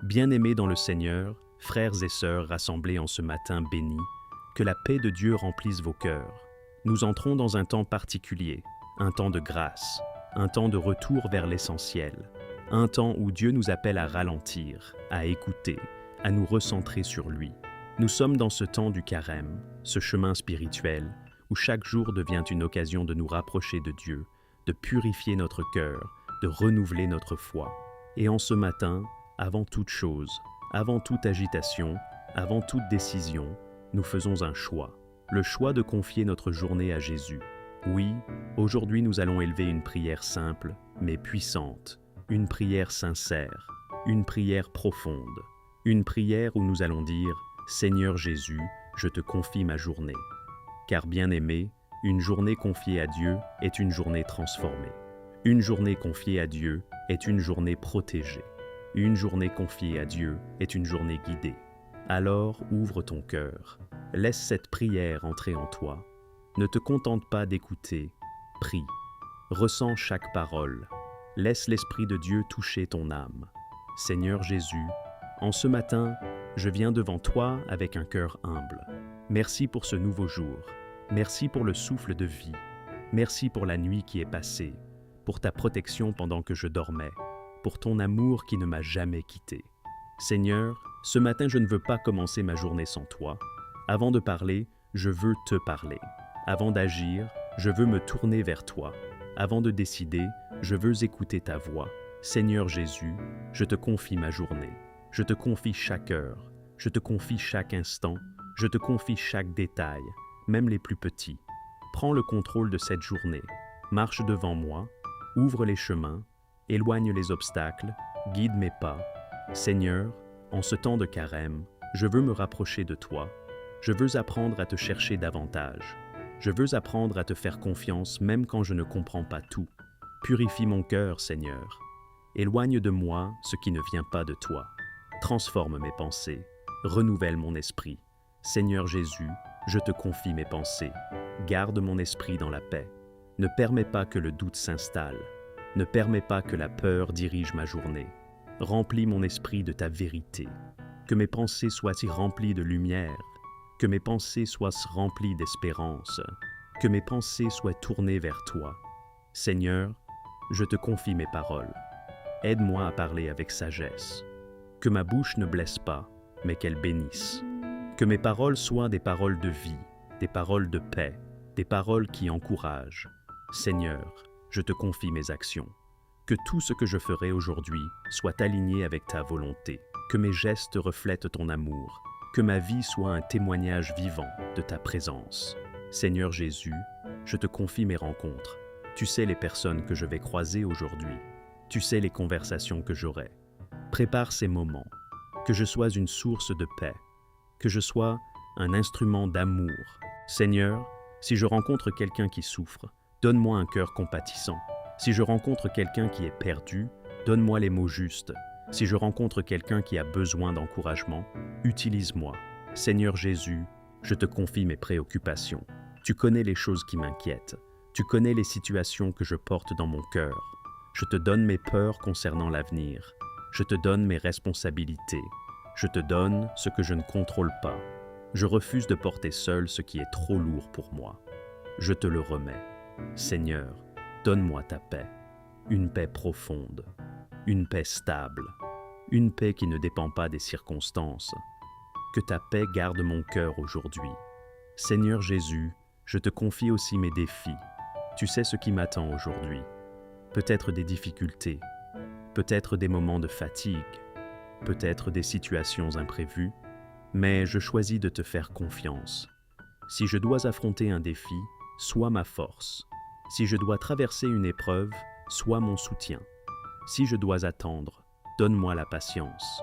Bien-aimés dans le Seigneur, frères et sœurs rassemblés en ce matin béni, que la paix de Dieu remplisse vos cœurs. Nous entrons dans un temps particulier, un temps de grâce, un temps de retour vers l'essentiel, un temps où Dieu nous appelle à ralentir, à écouter, à nous recentrer sur lui. Nous sommes dans ce temps du carême, ce chemin spirituel, où chaque jour devient une occasion de nous rapprocher de Dieu, de purifier notre cœur, de renouveler notre foi. Et en ce matin, avant toute chose, avant toute agitation, avant toute décision, nous faisons un choix, le choix de confier notre journée à Jésus. Oui, aujourd'hui nous allons élever une prière simple, mais puissante, une prière sincère, une prière profonde, une prière où nous allons dire « Seigneur Jésus, je te confie ma journée ». Car bien-aimé, une journée confiée à Dieu est une journée transformée. Une journée confiée à Dieu est une journée protégée. Une journée confiée à Dieu est une journée guidée. Alors ouvre ton cœur, laisse cette prière entrer en toi. Ne te contente pas d'écouter, prie. Ressens chaque parole. Laisse l'Esprit de Dieu toucher ton âme. Seigneur Jésus, en ce matin, je viens devant toi avec un cœur humble. Merci pour ce nouveau jour. Merci pour le souffle de vie. Merci pour la nuit qui est passée, pour ta protection pendant que je dormais, pour ton amour qui ne m'a jamais quitté. Seigneur, ce matin je ne veux pas commencer ma journée sans toi. Avant de parler, je veux te parler. Avant d'agir, je veux me tourner vers toi. Avant de décider, je veux écouter ta voix. Seigneur Jésus, je te confie ma journée. Je te confie chaque heure. Je te confie chaque instant. Je te confie chaque détail, même les plus petits. Prends le contrôle de cette journée. Marche devant moi. Ouvre les chemins. Éloigne les obstacles. Guide mes pas. Seigneur, en ce temps de carême, je veux me rapprocher de toi. Je veux apprendre à te chercher davantage. Je veux apprendre à te faire confiance même quand je ne comprends pas tout. Purifie mon cœur, Seigneur. Éloigne de moi ce qui ne vient pas de toi. Transforme mes pensées. Renouvelle mon esprit. Seigneur Jésus, je te confie mes pensées. Garde mon esprit dans la paix. Ne permets pas que le doute s'installe. Ne permets pas que la peur dirige ma journée. Remplis mon esprit de ta vérité. Que mes pensées soient remplies de lumière. Que mes pensées soient remplies d'espérance. Que mes pensées soient tournées vers toi. Seigneur, je te confie mes paroles. Aide-moi à parler avec sagesse. Que ma bouche ne blesse pas, mais qu'elle bénisse. Que mes paroles soient des paroles de vie, des paroles de paix, des paroles qui encouragent. Seigneur, je te confie mes actions. Que tout ce que je ferai aujourd'hui soit aligné avec ta volonté. Que mes gestes reflètent ton amour. Que ma vie soit un témoignage vivant de ta présence. Seigneur Jésus, je te confie mes rencontres. Tu sais les personnes que je vais croiser aujourd'hui. Tu sais les conversations que j'aurai. Prépare ces moments. Que je sois une source de paix. Que je sois un instrument d'amour. Seigneur, si je rencontre quelqu'un qui souffre, donne-moi un cœur compatissant. Si je rencontre quelqu'un qui est perdu, donne-moi les mots justes. Si je rencontre quelqu'un qui a besoin d'encouragement, utilise-moi. Seigneur Jésus, je te confie mes préoccupations. Tu connais les choses qui m'inquiètent. Tu connais les situations que je porte dans mon cœur. Je te donne mes peurs concernant l'avenir. Je te donne mes responsabilités. Je te donne ce que je ne contrôle pas. Je refuse de porter seul ce qui est trop lourd pour moi. Je te le remets. Seigneur, donne-moi ta paix. Une paix profonde. Une paix stable. Une paix qui ne dépend pas des circonstances. Que ta paix garde mon cœur aujourd'hui. Seigneur Jésus, je te confie aussi mes défis. Tu sais ce qui m'attend aujourd'hui. Peut-être des difficultés, peut-être des moments de fatigue, peut-être des situations imprévues, mais je choisis de te faire confiance. Si je dois affronter un défi, sois ma force. Si je dois traverser une épreuve, sois mon soutien. Si je dois attendre, donne-moi la patience.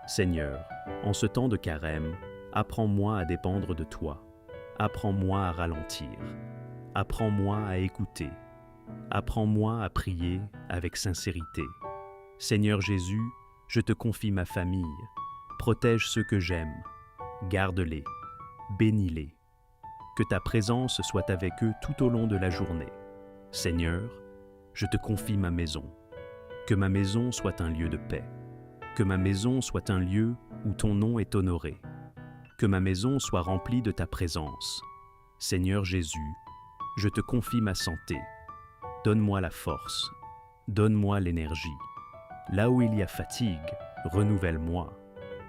Seigneur, en ce temps de carême, apprends-moi à dépendre de toi. Apprends-moi à ralentir. Apprends-moi à écouter. Apprends-moi à prier avec sincérité. Seigneur Jésus, je te confie ma famille. Protège ceux que j'aime. Garde-les. Bénis-les. Que ta présence soit avec eux tout au long de la journée. Seigneur, je te confie ma maison. Que ma maison soit un lieu de paix. Que ma maison soit un lieu où ton nom est honoré. Que ma maison soit remplie de ta présence. Seigneur Jésus, je te confie ma santé. Donne-moi la force. Donne-moi l'énergie. Là où il y a fatigue, renouvelle-moi.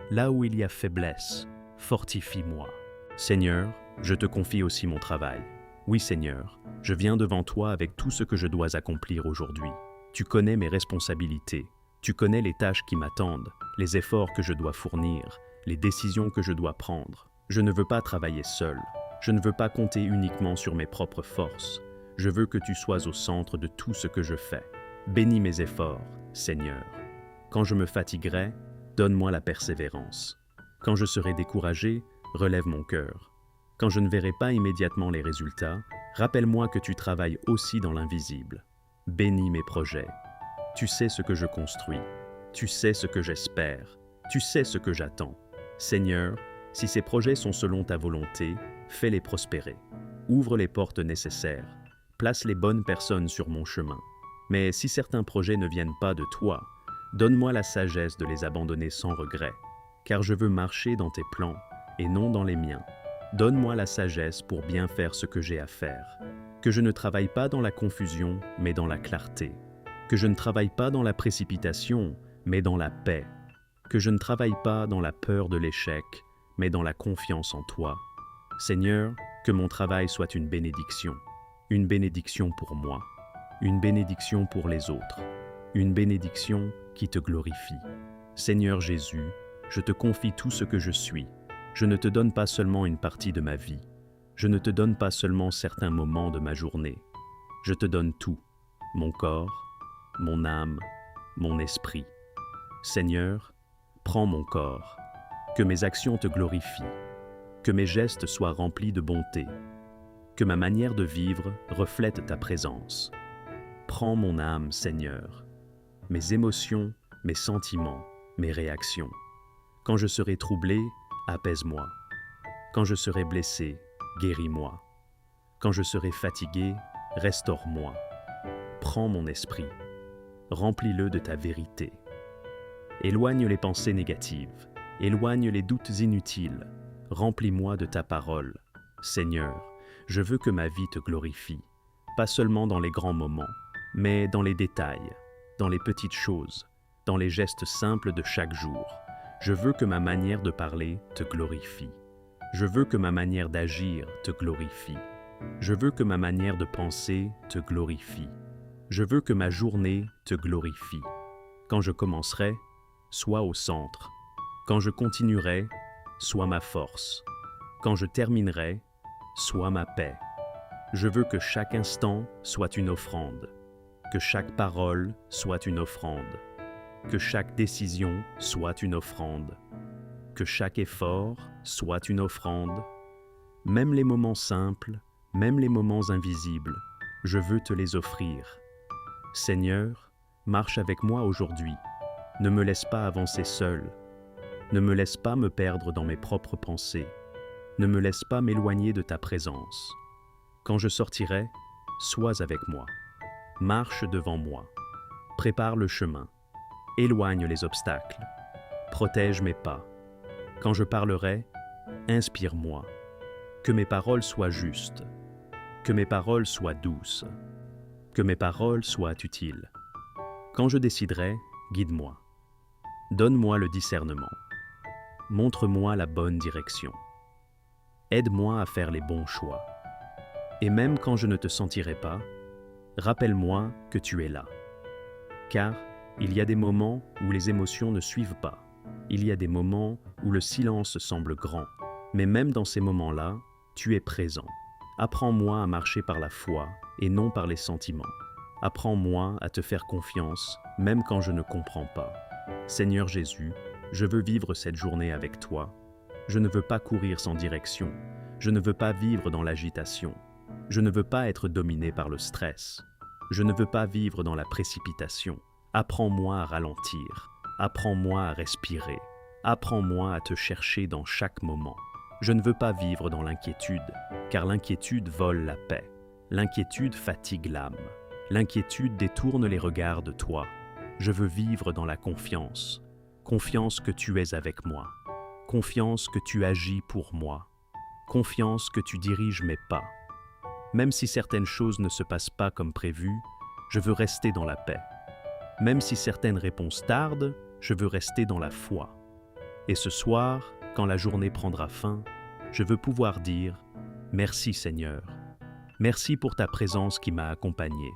Là où il y a faiblesse, fortifie-moi. Seigneur, je te confie aussi mon travail. Oui Seigneur, je viens devant toi avec tout ce que je dois accomplir aujourd'hui. Tu connais mes responsabilités. Tu connais les tâches qui m'attendent, les efforts que je dois fournir, les décisions que je dois prendre. Je ne veux pas travailler seul. Je ne veux pas compter uniquement sur mes propres forces. Je veux que tu sois au centre de tout ce que je fais. Bénis mes efforts, Seigneur. Quand je me fatiguerai, donne-moi la persévérance. Quand je serai découragé, relève mon cœur. Quand je ne verrai pas immédiatement les résultats, rappelle-moi que tu travailles aussi dans l'invisible. Bénis mes projets. Tu sais ce que je construis. Tu sais ce que j'espère. Tu sais ce que j'attends. Seigneur, si ces projets sont selon ta volonté, fais-les prospérer. Ouvre les portes nécessaires. Place les bonnes personnes sur mon chemin. Mais si certains projets ne viennent pas de toi, donne-moi la sagesse de les abandonner sans regret, car je veux marcher dans tes plans et non dans les miens. Donne-moi la sagesse pour bien faire ce que j'ai à faire. Que je ne travaille pas dans la confusion, mais dans la clarté. Que je ne travaille pas dans la précipitation, mais dans la paix. Que je ne travaille pas dans la peur de l'échec, mais dans la confiance en toi. Seigneur, que mon travail soit une bénédiction pour moi, une bénédiction pour les autres, une bénédiction qui te glorifie. Seigneur Jésus, je te confie tout ce que je suis. Je ne te donne pas seulement une partie de ma vie. Je ne te donne pas seulement certains moments de ma journée. Je te donne tout, mon corps, mon âme, mon esprit. Seigneur, prends mon corps, que mes actions te glorifient, que mes gestes soient remplis de bonté, que ma manière de vivre reflète ta présence. Prends mon âme, Seigneur, mes émotions, mes sentiments, mes réactions. Quand je serai troublé, apaise-moi. Quand je serai blessé, guéris-moi. Quand je serai fatigué, restaure-moi. Prends mon esprit. Remplis-le de ta vérité. Éloigne les pensées négatives, éloigne les doutes inutiles, remplis-moi de ta parole. Seigneur, je veux que ma vie te glorifie, pas seulement dans les grands moments, mais dans les détails, dans les petites choses, dans les gestes simples de chaque jour. Je veux que ma manière de parler te glorifie. Je veux que ma manière d'agir te glorifie. Je veux que ma manière de penser te glorifie. Je veux que ma journée te glorifie. Quand je commencerai, sois au centre. Quand je continuerai, sois ma force. Quand je terminerai, sois ma paix. Je veux que chaque instant soit une offrande, que chaque parole soit une offrande, que chaque décision soit une offrande, que chaque effort soit une offrande. Même les moments simples, même les moments invisibles, je veux te les offrir. Seigneur, marche avec moi aujourd'hui. Ne me laisse pas avancer seul. Ne me laisse pas me perdre dans mes propres pensées. Ne me laisse pas m'éloigner de ta présence. Quand je sortirai, sois avec moi. Marche devant moi. Prépare le chemin. Éloigne les obstacles. Protège mes pas. Quand je parlerai, inspire-moi. Que mes paroles soient justes. Que mes paroles soient douces. Que mes paroles soient utiles. Quand je déciderai, guide-moi. Donne-moi le discernement. Montre-moi la bonne direction. Aide-moi à faire les bons choix. Et même quand je ne te sentirai pas, rappelle-moi que tu es là. Car il y a des moments où les émotions ne suivent pas. Il y a des moments où le silence semble grand. Mais même dans ces moments-là, tu es présent. Apprends-moi à marcher par la foi et non par les sentiments. Apprends-moi à te faire confiance, même quand je ne comprends pas. Seigneur Jésus, je veux vivre cette journée avec toi. Je ne veux pas courir sans direction. Je ne veux pas vivre dans l'agitation. Je ne veux pas être dominé par le stress. Je ne veux pas vivre dans la précipitation. Apprends-moi à ralentir. Apprends-moi à respirer. Apprends-moi à te chercher dans chaque moment. Je ne veux pas vivre dans l'inquiétude, car l'inquiétude vole la paix. L'inquiétude fatigue l'âme. L'inquiétude détourne les regards de toi. Je veux vivre dans la confiance. Confiance que tu es avec moi. Confiance que tu agis pour moi. Confiance que tu diriges mes pas. Même si certaines choses ne se passent pas comme prévu, je veux rester dans la paix. Même si certaines réponses tardent, je veux rester dans la foi. Et ce soir, quand la journée prendra fin, je veux pouvoir dire « Merci Seigneur. Merci pour ta présence qui m'a accompagné.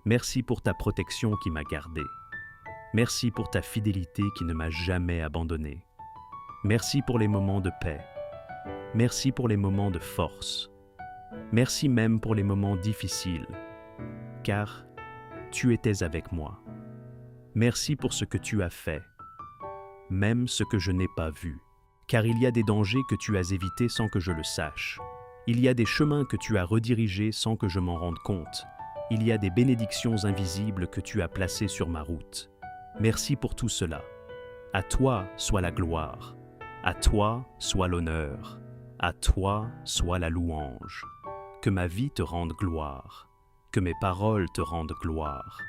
Merci pour ta protection qui m'a gardé. Merci pour ta fidélité qui ne m'a jamais abandonné. Merci pour les moments de paix. Merci pour les moments de force. Merci même pour les moments difficiles, car tu étais avec moi. Merci pour ce que tu as fait, même ce que je n'ai pas vu, car il y a des dangers que tu as évités sans que je le sache. Il y a des chemins que tu as redirigés sans que je m'en rende compte. Il y a des bénédictions invisibles que tu as placées sur ma route. Merci pour tout cela. À toi soit la gloire. À toi soit l'honneur. À toi soit la louange. Que ma vie te rende gloire. Que mes paroles te rendent gloire.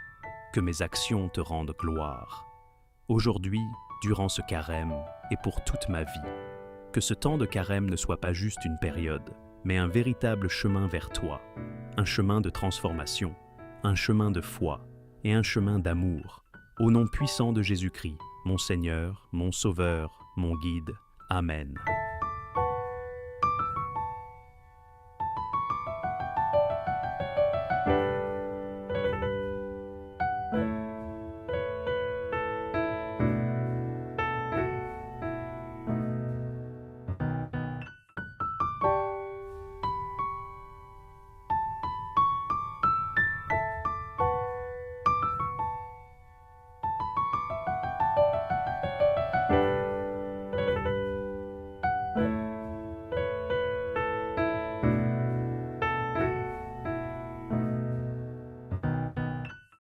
Que mes actions te rendent gloire. Aujourd'hui, durant ce carême et pour toute ma vie, que ce temps de carême ne soit pas juste une période, mais un véritable chemin vers toi, un chemin de transformation, un chemin de foi et un chemin d'amour. Au nom puissant de Jésus-Christ, mon Seigneur, mon Sauveur, mon Guide. Amen.